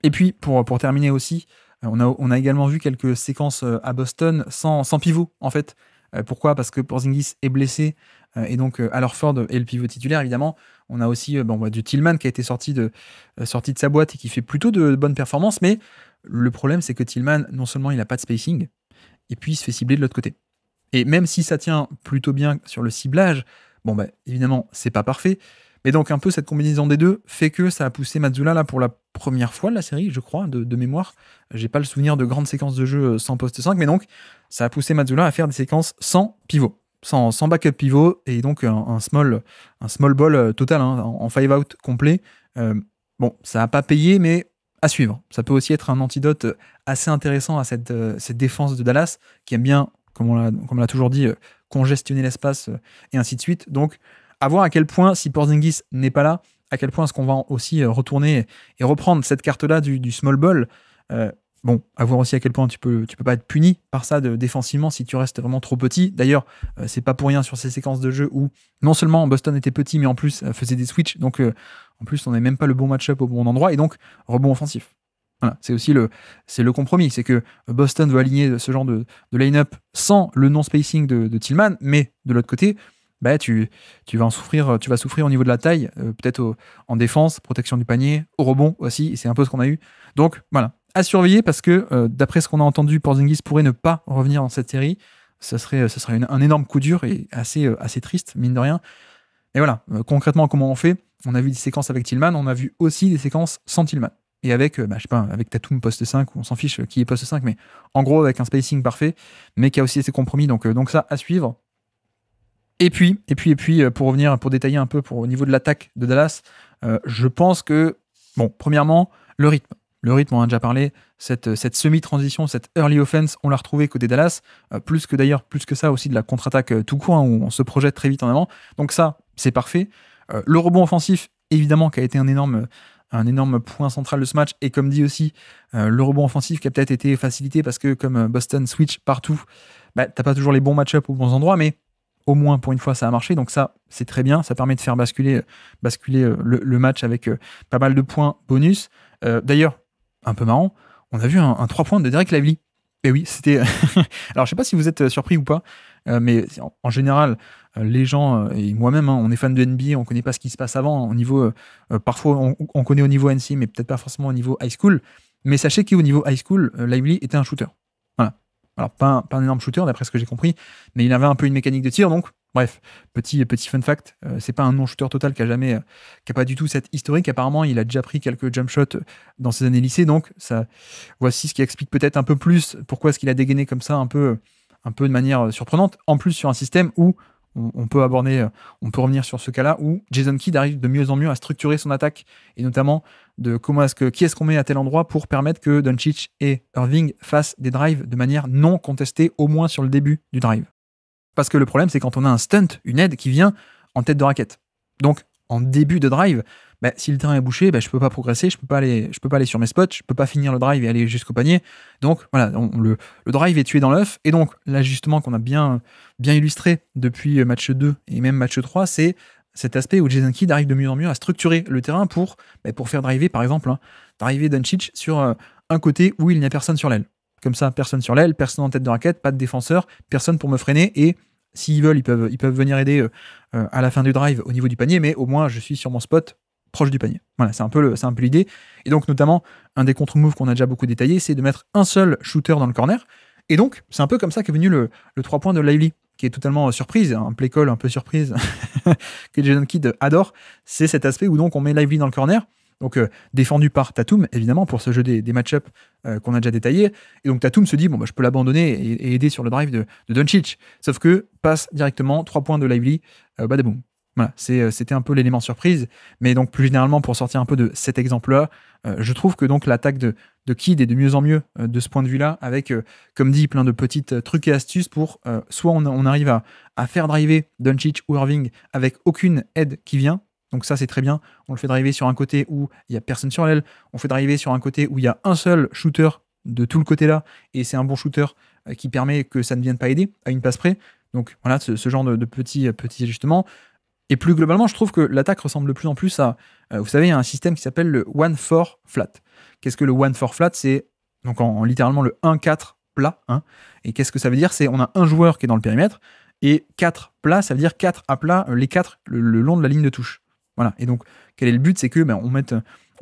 Et puis, pour terminer aussi, on a également vu quelques séquences à Boston sans pivot, en fait. Pourquoi ? Parce que Porzingis est blessé, et donc Al Horford est le pivot titulaire, évidemment. On a aussi du Tillman qui a été sorti de sa boîte et qui fait plutôt de bonnes performances, mais le problème, c'est que Tillman, non seulement il n'a pas de spacing, et puis il se fait cibler de l'autre côté. Et même si ça tient plutôt bien sur le ciblage, évidemment, c'est pas parfait, mais donc un peu cette combinaison des deux fait que ça a poussé Mazzulla là pour la première fois de la série, je crois, de mémoire. J'ai pas le souvenir de grandes séquences de jeu sans poste 5, mais donc ça a poussé Mazzulla à faire des séquences sans pivot, sans backup pivot, et donc un small ball total, hein, en 5-out complet. Ça n'a pas payé, mais à suivre. Ça peut aussi être un antidote assez intéressant à cette défense de Dallas, qui aime bien, comme on l'a toujours dit, congestionner l'espace, et ainsi de suite. Donc, à voir à quel point, si Porzingis n'est pas là, à quel point est-ce qu'on va aussi retourner et reprendre cette carte-là du small ball. À voir aussi à quel point tu peux pas être puni par ça défensivement si tu restes vraiment trop petit. D'ailleurs, c'est pas pour rien sur ces séquences de jeu où non seulement Boston était petit, mais en plus faisait des switches. Donc, en plus, on n'avait même pas le bon match-up au bon endroit, et donc rebond offensif. Voilà, c'est aussi le compromis, c'est que Boston veut aligner ce genre de line-up sans le non-spacing de Tillman, mais de l'autre côté, tu vas souffrir au niveau de la taille, peut-être en défense, protection du panier, au rebond aussi, et c'est un peu ce qu'on a eu. Donc voilà, à surveiller, parce que d'après ce qu'on a entendu, Porzingis pourrait ne pas revenir dans cette série. Ça serait un énorme coup dur et assez triste, mine de rien. Et voilà, concrètement, comment on fait ? On a vu des séquences avec Tillman, on a vu aussi des séquences sans Tillman. et avec, je sais pas, avec Tatum poste 5, ou on s'en fiche qui est poste 5, mais en gros avec un spacing parfait, mais qui a aussi ses compromis, donc ça à suivre. Et puis, pour revenir, pour détailler un peu au niveau de l'attaque de Dallas, je pense que, bon, premièrement, le rythme. Le rythme, on en a déjà parlé, cette semi-transition, cette early offense, on l'a retrouvé côté Dallas, plus que ça aussi de la contre-attaque tout court, hein, où on se projette très vite en avant. Donc ça, c'est parfait. Le rebond offensif, évidemment, qui a été un énorme point central de ce match, et comme dit aussi, le rebond offensif qui a peut-être été facilité parce que comme Boston switch partout, t'as pas toujours les bons match-up aux bons endroits, mais au moins pour une fois ça a marché, donc ça c'est très bien, ça permet de faire basculer le match avec pas mal de points bonus. D'ailleurs, un peu marrant, on a vu un 3 points de Dereck Lively. Et oui, c'était... Alors je sais pas si vous êtes surpris ou pas, mais en général, les gens, et moi-même, hein, on est fan de NBA, on connaît pas ce qui se passe avant, au niveau, parfois on connaît au niveau NC, mais peut-être pas forcément au niveau high school, mais sachez qu'au niveau high school, Lively était un shooter. Voilà. Alors pas un énorme shooter d'après ce que j'ai compris, mais il avait un peu une mécanique de tir, donc bref, petit fun fact, c'est pas un non-shooter total qui a pas du tout cette historique. Apparemment, il a déjà pris quelques jump shots dans ses années lycée, donc ça, voici ce qui explique peut-être un peu plus pourquoi est-ce qu'il a dégainé comme ça un peu de manière surprenante. En plus, sur un système où on peut revenir sur ce cas-là où Jason Kidd arrive de mieux en mieux à structurer son attaque, et notamment de qui est-ce qu'on met à tel endroit pour permettre que Doncic et Irving fassent des drives de manière non contestée, au moins sur le début du drive. Parce que le problème, c'est quand on a un stunt, une aide qui vient en tête de raquette. Donc, en début de drive, si le terrain est bouché, je peux pas progresser, je peux pas aller sur mes spots, je peux pas finir le drive et aller jusqu'au panier. Donc voilà, le drive est tué dans l'œuf. Et donc l'ajustement qu'on a bien illustré depuis match 2 et même match 3, c'est cet aspect où Jason Kidd arrive de mieux en mieux à structurer le terrain pour faire driver, par exemple, driver Doncic sur un côté où il n'y a personne sur l'aile. Comme ça, personne sur l'aile, personne en tête de raquette, pas de défenseur, personne pour me freiner, et s'ils veulent, ils peuvent venir aider à la fin du drive au niveau du panier, mais au moins je suis sur mon spot proche du panier. Voilà, c'est un peu l'idée. Et donc notamment, un des contre-moves qu'on a déjà beaucoup détaillé, c'est de mettre un seul shooter dans le corner. Et donc, c'est un peu comme ça qu'est venu le 3 points de Lively, qui est totalement surprise, un play call un peu surprise que Jason Kidd adore. C'est cet aspect où donc on met Lively dans le corner. Donc défendu par Tatum, évidemment, pour ce jeu des match-up qu'on a déjà détaillé. Et donc Tatum se dit, je peux l'abandonner et aider sur le drive de Doncic. Sauf que passe directement 3 points de Lively, badaboum. Voilà, c'était un peu l'élément surprise. Mais donc plus généralement, pour sortir un peu de cet exemple-là, je trouve que donc l'attaque de Kidd est de mieux en mieux de ce point de vue-là, avec, comme dit, plein de petites trucs et astuces pour soit on arrive à faire driver Doncic ou Irving avec aucune aide qui vient. Donc ça, c'est très bien. On le fait driver sur un côté où il n'y a personne sur l'aile. On fait driver sur un côté où il y a un seul shooter de tout le côté là. Et c'est un bon shooter qui permet que ça ne vienne pas aider à une passe près. Donc voilà, ce genre de petits ajustements. Et plus globalement, je trouve que l'attaque ressemble de plus en plus à, vous savez, un système qui s'appelle le 1-4 flat. Qu'est-ce que le 1-4 flat? C'est donc en littéralement le 1-4 plat. Hein. Et qu'est-ce que ça veut dire? C'est on a un joueur qui est dans le périmètre et 4 plats, ça veut dire 4 à plat, les 4 le long de la ligne de touche. Voilà. Et donc, quel est le but? C'est que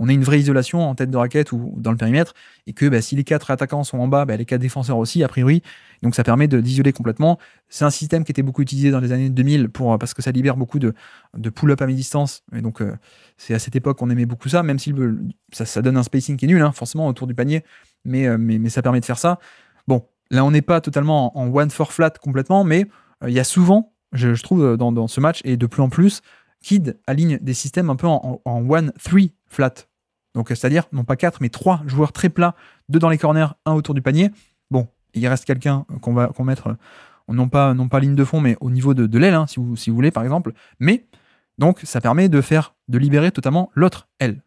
on ait une vraie isolation en tête de raquette ou dans le périmètre, et que si les 4 attaquants sont en bas, les 4 défenseurs aussi, a priori. Donc ça permet d'isoler complètement. C'est un système qui était beaucoup utilisé dans les années 2000 parce que ça libère beaucoup de pull-up à mi-distance. Et donc c'est à cette époque qu'on aimait beaucoup ça, même si ça donne un spacing qui est nul, hein, forcément, autour du panier. Mais ça permet de faire ça. Bon, là on n'est pas totalement en 1-4 flat complètement, mais il y a souvent, je trouve, dans ce match, et de plus en plus, Kidd aligne des systèmes un peu en 1-3 flat. Donc, c'est-à-dire, non pas 4, mais 3 joueurs très plats, 2 dans les corners, 1 autour du panier. Bon, il reste quelqu'un qu'on mettre, non pas ligne de fond, mais au niveau de l'aile, hein, si vous voulez, par exemple. Mais, donc, ça permet de libérer totalement l'autre aile.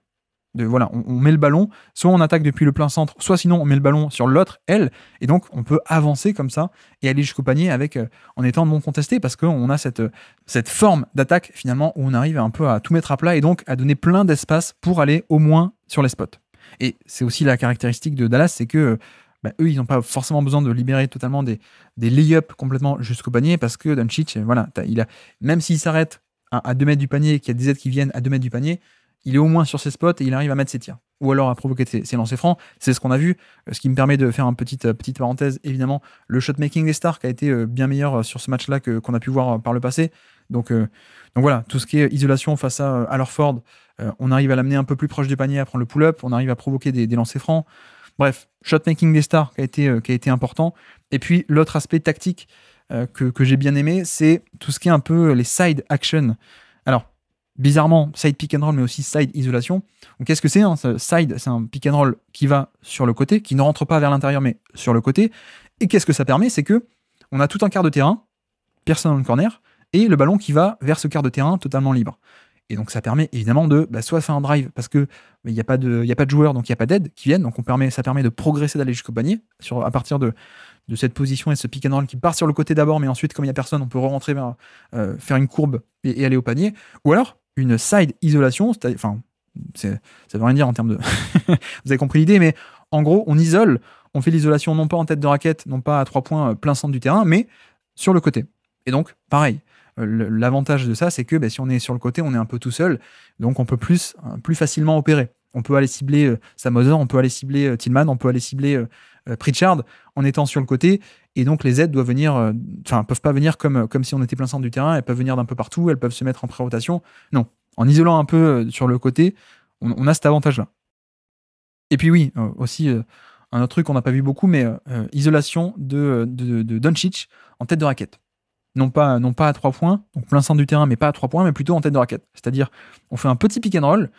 Voilà, on met le ballon, soit on attaque depuis le plein centre, soit sinon on met le ballon sur l'autre aile, et donc on peut avancer comme ça et aller jusqu'au panier en étant non contesté, parce qu'on a cette forme d'attaque finalement où on arrive un peu à tout mettre à plat et donc à donner plein d'espace pour aller au moins sur les spots. Et c'est aussi la caractéristique de Dallas, c'est que eux, ils n'ont pas forcément besoin de libérer totalement des lay-ups complètement jusqu'au panier, parce que Doncic, voilà, même s'il s'arrête à 2 mètres du panier et qu'il y a des aides qui viennent à 2 mètres du panier, il est au moins sur ses spots et il arrive à mettre ses tirs. Ou alors à provoquer ses lancers francs. C'est ce qu'on a vu. Ce qui me permet de faire une petite parenthèse, évidemment, le shotmaking des Stars qui a été bien meilleur sur ce match-là qu'on a pu voir par le passé. Donc voilà, tout ce qui est isolation face à Horford, on arrive à l'amener un peu plus proche du panier, à prendre le pull-up, on arrive à provoquer des lancers francs. Bref, shot-making des stars qui a été important. Et puis l'autre aspect tactique que j'ai bien aimé, c'est tout ce qui est un peu les side action. Alors, bizarrement, side pick and roll, mais aussi side isolation. Donc, qu'est-ce que c'est Side, c'est un pick and roll qui va sur le côté, qui ne rentre pas vers l'intérieur, mais sur le côté. Et qu'est-ce que ça permet? C'est que on a tout un quart de terrain, personne dans le corner, et le ballon qui va vers ce quart de terrain totalement libre. Et donc ça permet évidemment de soit faire un drive parce que il n'y a pas de joueurs, donc il n'y a pas d'aide qui viennent, donc ça permet de progresser, d'aller jusqu'au panier à partir de cette position et ce pick and roll qui part sur le côté d'abord, mais ensuite comme il n'y a personne, on peut re-rentrer vers faire une courbe et aller au panier. Ou alors une side isolation, ça veut rien dire en termes de vous avez compris l'idée, mais en gros on isole, on fait l'isolation non pas en tête de raquette, non pas à 3 points plein centre du terrain, mais sur le côté. Et donc pareil, l'avantage de ça, c'est que si on est sur le côté, on est un peu tout seul, donc on peut plus facilement opérer. On peut aller cibler Sam Hauser, on peut aller cibler Tillman, on peut aller cibler Pritchard en étant sur le côté, et donc les aides doivent venir, peuvent pas venir comme si on était plein centre du terrain, elles peuvent venir d'un peu partout, elles peuvent se mettre en pré-rotation. Non, en isolant un peu sur le côté, on a cet avantage-là. Et puis oui, aussi un autre truc qu'on n'a pas vu beaucoup, mais isolation de Doncic en tête de raquette. Non pas à 3 points, donc plein centre du terrain, mais pas à 3 points, mais plutôt en tête de raquette. C'est-à-dire, on fait un petit pick and roll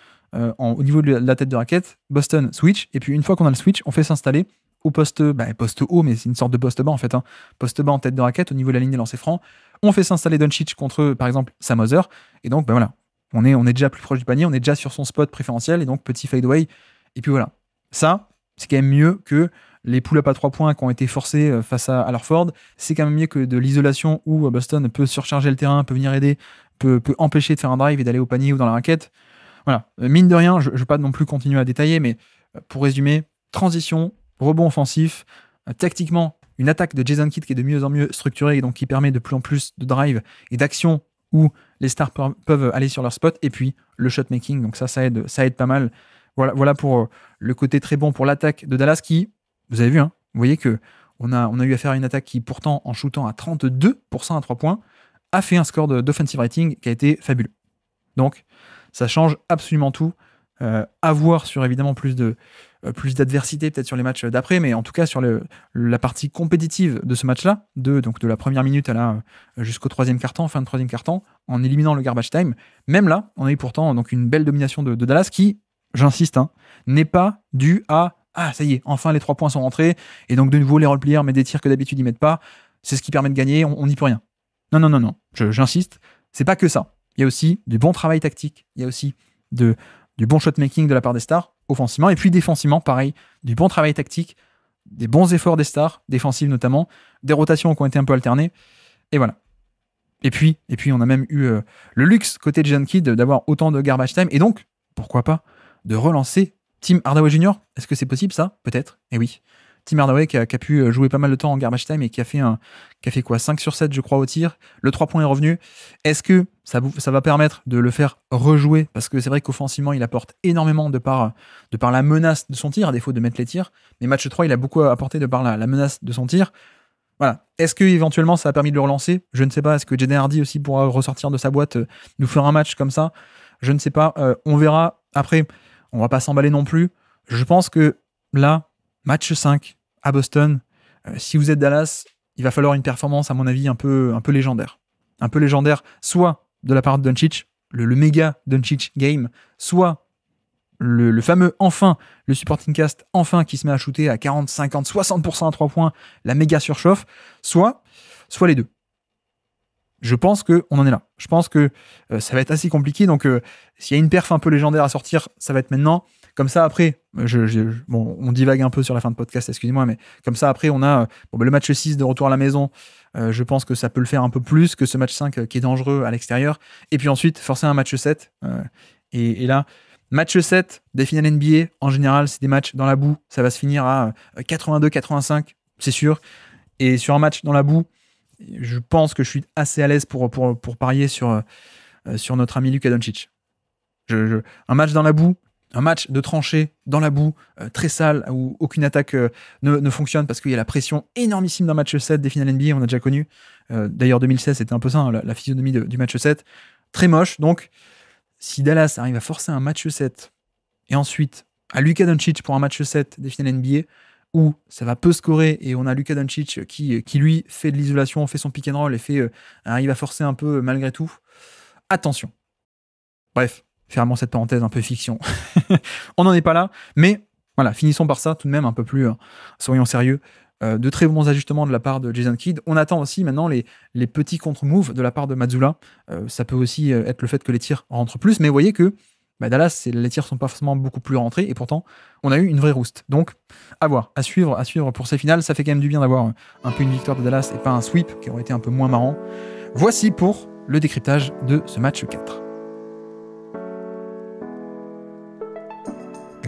au niveau de la tête de raquette, Boston switch, et puis une fois qu'on a le switch, on fait s'installer au poste haut, mais c'est une sorte de poste bas en fait, poste bas en tête de raquette au niveau de la ligne des lancers francs. On fait s'installer Doncic contre, par exemple, Sam Hauser, et donc voilà, on est déjà plus proche du panier, on est déjà sur son spot préférentiel, et donc petit fadeaway, et puis voilà. Ça, c'est quand même mieux que les pull-up à 3 points qui ont été forcés face à Horford. C'est quand même mieux que de l'isolation où Boston peut surcharger le terrain, peut venir aider, peut empêcher de faire un drive et d'aller au panier ou dans la raquette. Voilà, mine de rien, je ne vais pas non plus continuer à détailler, mais pour résumer, transition, rebond offensif, tactiquement, une attaque de Jason Kidd qui est de mieux en mieux structurée et donc qui permet de plus en plus de drive et d'action où les stars peuvent aller sur leur spot, et puis le shot-making, donc ça aide pas mal. Voilà pour le côté très bon pour l'attaque de Dallas qui, vous avez vu, vous voyez que on a eu affaire à une attaque qui, pourtant, en shootant à 32% à 3 points, a fait un score d'offensive rating qui a été fabuleux. Donc, ça change absolument tout. À voir sur, évidemment, plus d'adversité, peut-être sur les matchs d'après, mais en tout cas, sur la partie compétitive de ce match-là, de la première minute jusqu'au troisième quart-temps, fin de troisième quart-temps, en éliminant le garbage time, même là, on a eu pourtant donc, une belle domination de Dallas qui, j'insiste, n'est pas due à ça y est, enfin les 3 points sont rentrés, et donc de nouveau les role-players mettent des tirs que d'habitude ils mettent pas, c'est ce qui permet de gagner, on n'y peut rien. Non, j'insiste, c'est pas que ça. Il y a aussi du bon travail tactique, il y a aussi du bon shot-making de la part des stars, offensivement, et puis défensivement, pareil, du bon travail tactique, des bons efforts des stars, défensives notamment, des rotations qui ont été un peu alternées, et voilà. Et puis on a même eu le luxe côté de Jason Kidd d'avoir autant de garbage time, et donc, pourquoi pas, de relancer Tim Hardaway Jr., est-ce que c'est possible ça? Peut-être, et oui. Tim Hardaway qui a pu jouer pas mal de temps en garbage time et qui a fait quoi, 5 sur 7 je crois au tir, le 3 points est revenu. Est-ce que ça va permettre de le faire rejouer? Parce que c'est vrai qu'offensivement il apporte énormément de par la menace de son tir, à défaut de mettre les tirs, mais match 3 il a beaucoup apporté de par la menace de son tir. Voilà. Est-ce que éventuellement ça a permis de le relancer? Je ne sais pas. Est-ce que Jaden Hardy aussi pourra ressortir de sa boîte, nous faire un match comme ça? Je ne sais pas, on verra. Après, on va pas s'emballer non plus. Je pense que là, match 5 à Boston, si vous êtes Dallas, il va falloir une performance, à mon avis, un peu légendaire. Un peu légendaire, soit de la part de Doncic, le méga Doncic game, soit le fameux enfin, le supporting cast enfin qui se met à shooter à 40, 50, 60% à 3 points, la méga surchauffe, soit les deux. Je pense qu'on en est là. Je pense que ça va être assez compliqué. Donc, s'il y a une perf un peu légendaire à sortir, ça va être maintenant. Comme ça, après, on divague un peu sur la fin de podcast, excusez-moi, mais comme ça, après, on a le match 6 de retour à la maison. Je pense que ça peut le faire un peu plus que ce match 5 qui est dangereux à l'extérieur. Et puis ensuite, forcer un match 7. Et là, match 7 des finales NBA, en général, c'est des matchs dans la boue. Ça va se finir à 82-85, c'est sûr. Et sur un match dans la boue, je pense que je suis assez à l'aise pour parier sur notre ami Luka Doncic. Un match dans la boue, un match de tranchée dans la boue, très sale, où aucune attaque ne fonctionne parce qu'il y a la pression énormissime d'un match 7 des finales NBA, on a déjà connu. D'ailleurs, 2016, c'était un peu ça, hein, la physionomie du match 7. Très moche. Donc, si Dallas arrive à forcer un match 7 et ensuite à Luka Doncic pour un match 7 des finales NBA, où ça va peu scorer et on a Luka Doncic qui lui fait de l'isolation, fait son pick and roll et arrive à forcer un peu malgré tout, attention. Bref. Fermons cette parenthèse un peu fiction. On n'en est pas là, mais voilà, finissons par ça tout de même un peu plus, soyons sérieux. De très bons ajustements de la part de Jason Kidd. On attend aussi maintenant les petits contre-moves de la part de Mazzulla. Ça peut aussi être le fait que les tirs rentrent plus, mais vous voyez que Dallas, les tirs sont pas forcément beaucoup plus rentrés, et pourtant, on a eu une vraie rouste. Donc, à voir, à suivre pour ces finales. Ça fait quand même du bien d'avoir un peu une victoire de Dallas et pas un sweep qui aurait été un peu moins marrant. Voici pour le décryptage de ce match 4.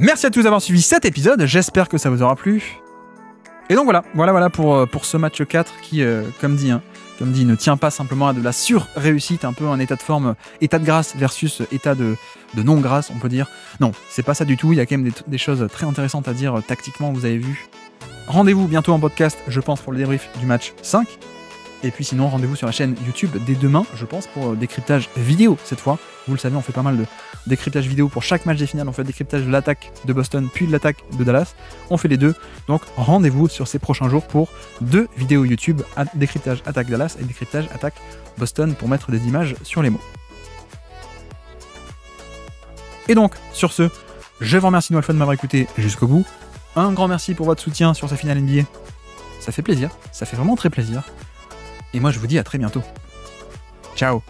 Merci à tous d'avoir suivi cet épisode, j'espère que ça vous aura plu. Et donc voilà pour ce match 4 qui, comme dit, ne tient pas simplement à de la sur-réussite, un peu un état de forme, état de grâce versus état de non-grâce, on peut dire. Non, c'est pas ça du tout, il y a quand même des choses très intéressantes à dire tactiquement, vous avez vu. Rendez-vous bientôt en podcast, je pense, pour le débrief du match 5. Et puis sinon, rendez-vous sur la chaîne YouTube dès demain, je pense, pour décryptage vidéo cette fois. Vous le savez, on fait pas mal de décryptage vidéo pour chaque match des finales. On fait le décryptage de l'attaque de Boston, puis de l'attaque de Dallas. On fait les deux. Donc rendez-vous sur ces prochains jours pour 2 vidéos YouTube, décryptage attaque Dallas et décryptage attaque Boston, pour mettre des images sur les mots. Et donc, sur ce, je vous remercie une nouvelle fois de m'avoir écouté jusqu'au bout. Un grand merci pour votre soutien sur ces finales NBA. Ça fait plaisir, ça fait vraiment très plaisir. Et moi, je vous dis à très bientôt. Ciao!